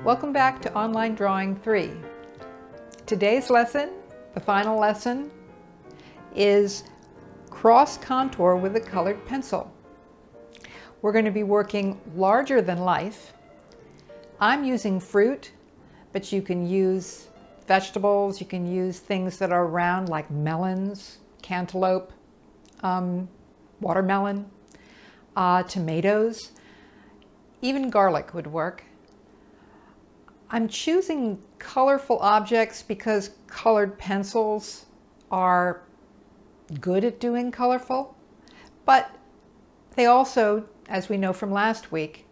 Welcome back to Online Drawing 3. Today's lesson, the final lesson, is cross contour with a colored pencil. We're going to be working larger than life. I'm using fruit, but you can use vegetables, you can use things that are round like melons, cantaloupe, watermelon, tomatoes, even garlic would work. I'm choosing colorful objects because colored pencils are good at doing colorful, but they also, as we know from last week,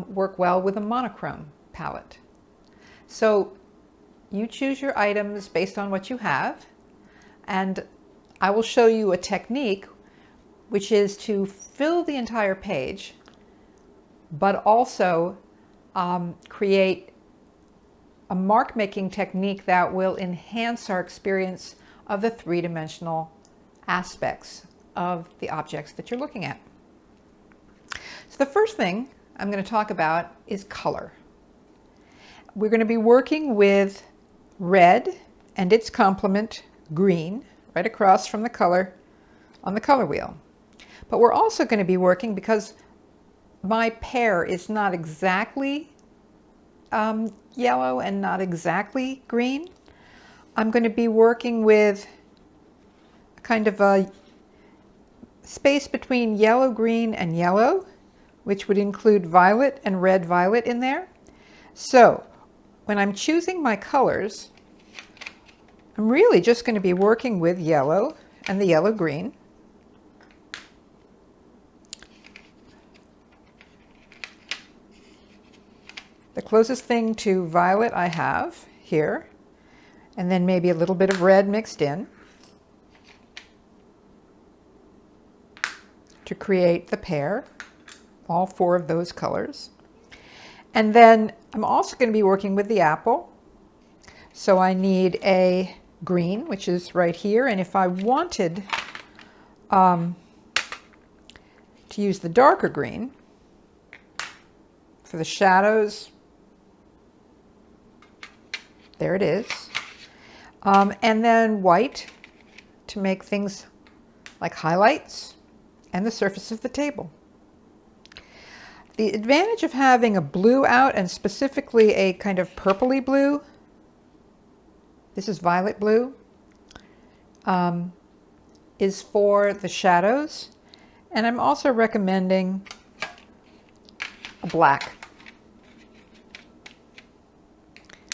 work well with a monochrome palette. So you choose your items based on what you have, and I will show you a technique which is to fill the entire page, but also create a mark-making technique that will enhance our experience of the three-dimensional aspects of the objects that you're looking at. So the first thing I'm going to talk about is color. We're going to be working with red and its complement, green, right across from the color on the color wheel. But we're also going to be working, because my pear is not exactly yellow and not exactly green, I'm going to be working with kind of a space between yellow, green, and yellow, which would include violet and red violet in there. So when I'm choosing my colors, I'm really just going to be working with yellow and the yellow green. The closest thing to violet I have here, and then maybe a little bit of red mixed in to create the pear, all four of those colors. And then I'm also going to be working with the apple. So I need a green, which is right here. And if I wanted to use the darker green for the shadows, there it is. And then white to make things like highlights and the surface of the table. The advantage of having a blue out, and specifically a kind of purpley blue, this is violet blue, is for the shadows. And I'm also recommending a black.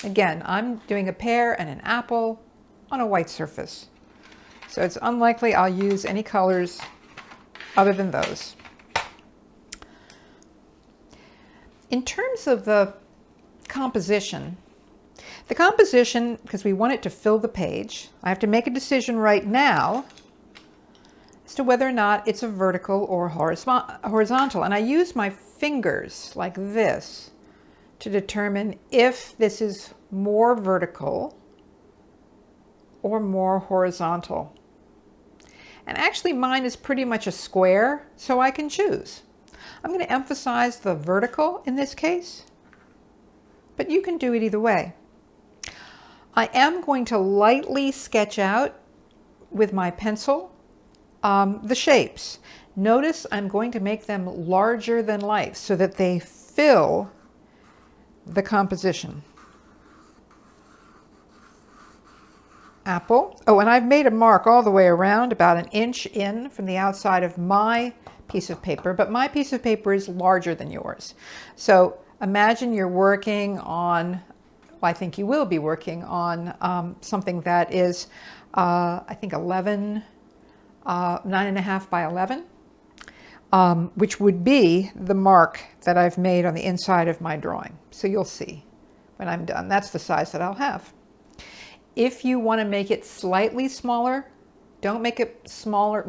Again, I'm doing a pear and an apple on a white surface, so it's unlikely I'll use any colors other than those. In terms of the composition, because we want it to fill the page, I have to make a decision right now as to whether or not it's a vertical or horizontal. And I use my fingers like this to determine if this is more vertical or more horizontal. And actually mine is pretty much a square, so I can choose. I'm going to emphasize the vertical in this case, but you can do it either way. I am going to lightly sketch out with my pencil the shapes. Notice I'm going to make them larger than life so that they fill the composition. Apple. Oh, and I've made a mark all the way around, about an inch in from the outside of my piece of paper, but my piece of paper is larger than yours. So imagine you're working on, well, I think you will be working on something that is, I think 9.5 by 11, which would be the mark that I've made on the inside of my drawing. So you'll see when I'm done. That's the size that I'll have. If you want to make it slightly smaller, don't make it smaller,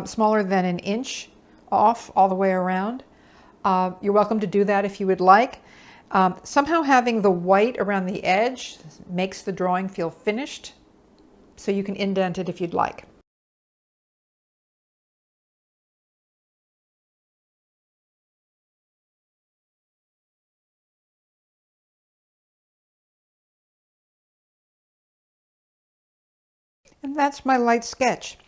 smaller than an inch off all the way around. You're welcome to do that if you would like. Somehow having the white around the edge makes the drawing feel finished, so you can indent it if you'd like. And that's my light sketch.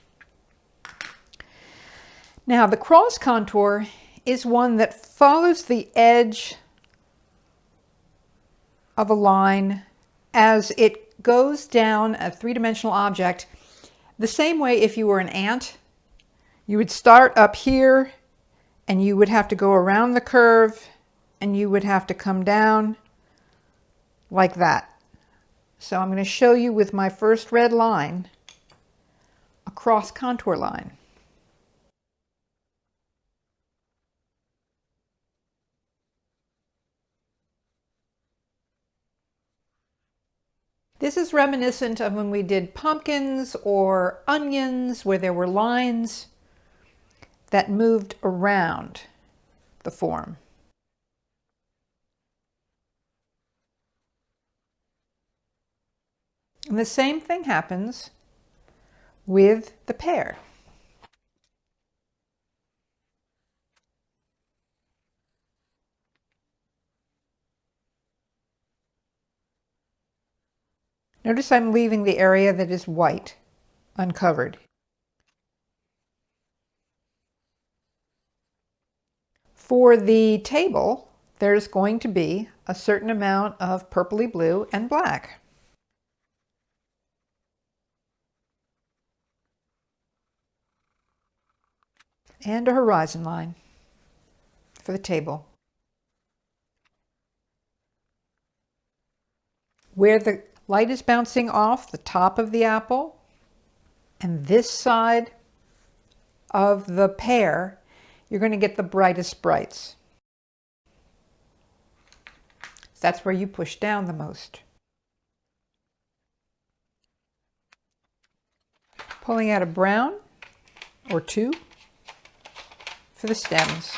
Now the cross contour is one that follows the edge of a line as it goes down a three-dimensional object. The same way if you were an ant, you would start up here and you would have to go around the curve and you would have to come down like that. So I'm going to show you with my first red line a cross contour line. This is reminiscent of when we did pumpkins or onions, where there were lines that moved around the form. And the same thing happens with the pear. Notice I'm leaving the area that is white uncovered. For the table, there's going to be a certain amount of purpley blue and black. And a horizon line for the table. Where the light is bouncing off the top of the apple and this side of the pear, you're going to get the brightest brights. That's where you push down the most. Pulling out a brown or two for the stems.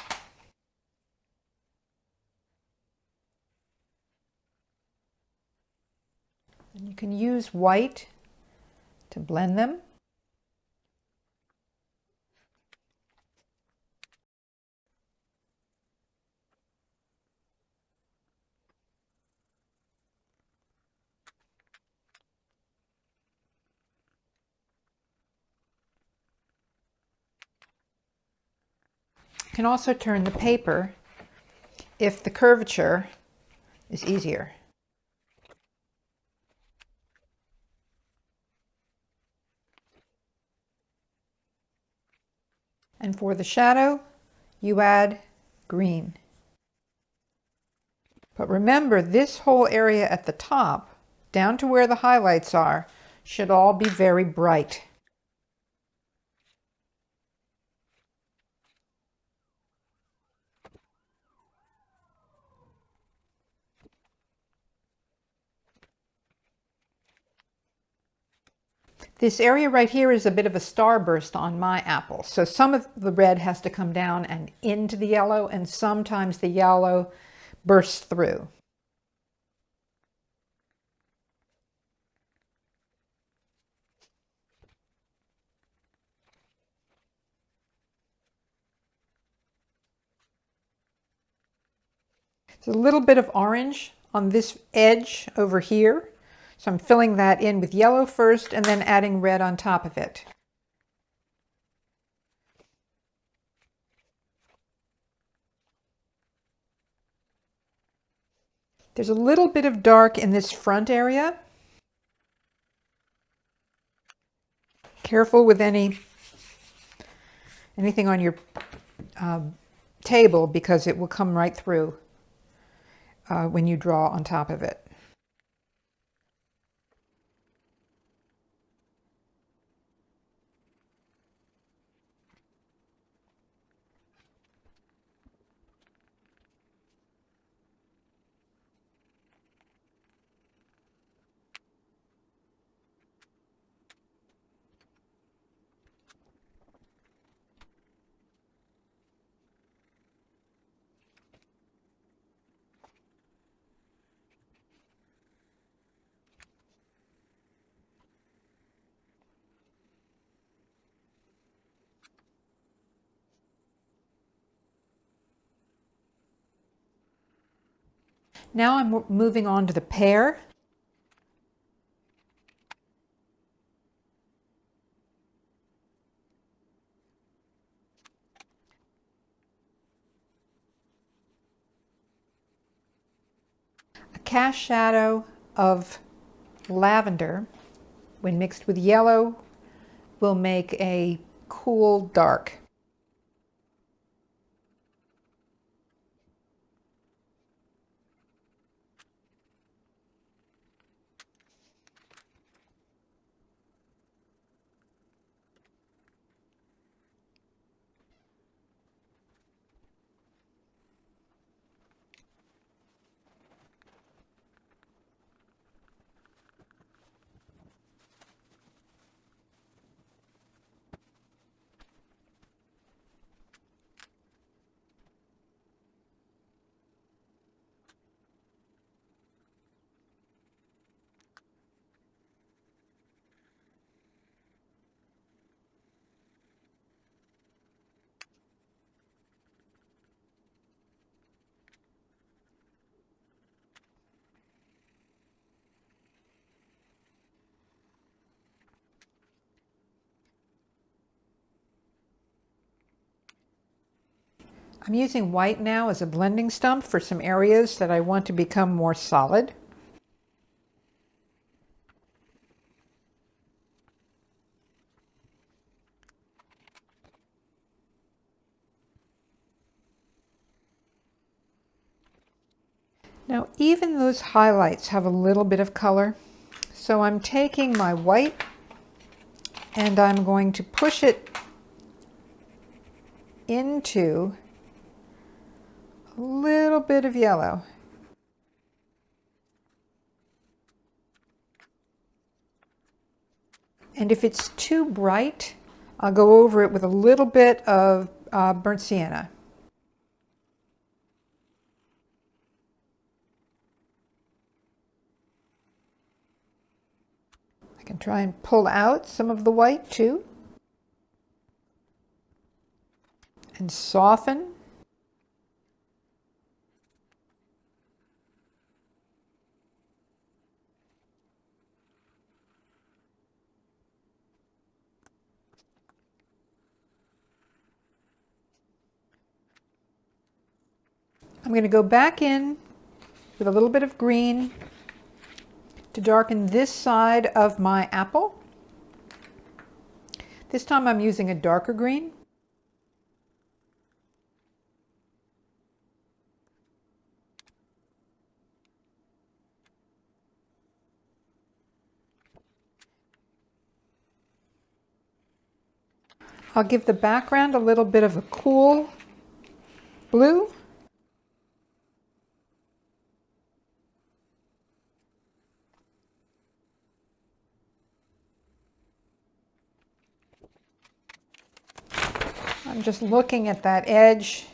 And you can use white to blend them. You can also turn the paper if the curvature is easier. And for the shadow, you add green. But remember, this whole area at the top, down to where the highlights are, should all be very bright. This area right here is a bit of a starburst on my apple. So some of the red has to come down and into the yellow, and sometimes the yellow bursts through. There's a little bit of orange on this edge over here. So I'm filling that in with yellow first and then adding red on top of it. There's a little bit of dark in this front area. Careful with anything on your table, because it will come right through when you draw on top of it. Now I'm moving on to the pear. A cast shadow of lavender, when mixed with yellow, will make a cool dark. I'm using white now as a blending stump for some areas that I want to become more solid. Now, even those highlights have a little bit of color. So I'm taking my white and I'm going to push it into a little bit of yellow. And if it's too bright, I'll go over it with a little bit of burnt sienna. I can try and pull out some of the white too. And soften. I'm going to go back in with a little bit of green to darken this side of my apple. This time I'm using a darker green. I'll give the background a little bit of a cool blue. I'm just looking at that edge,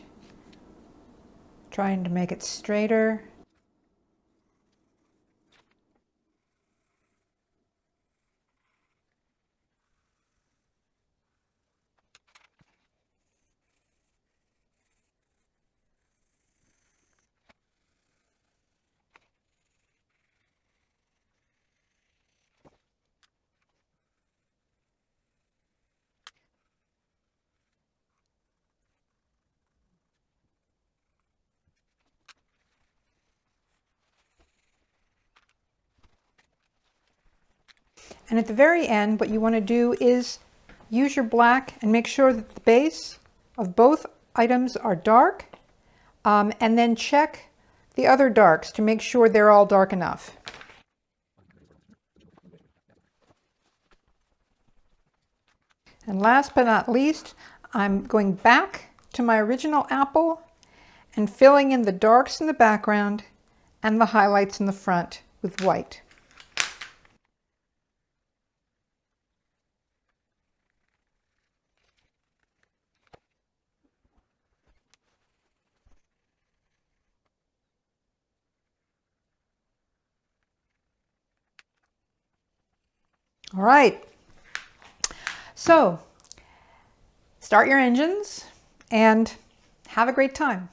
trying to make it straighter. And at the very end, what you want to do is use your black and make sure that the base of both items are dark, and then check the other darks to make sure they're all dark enough. And last but not least, I'm going back to my original apple and filling in the darks in the background and the highlights in the front with white. All right, so start your engines and have a great time.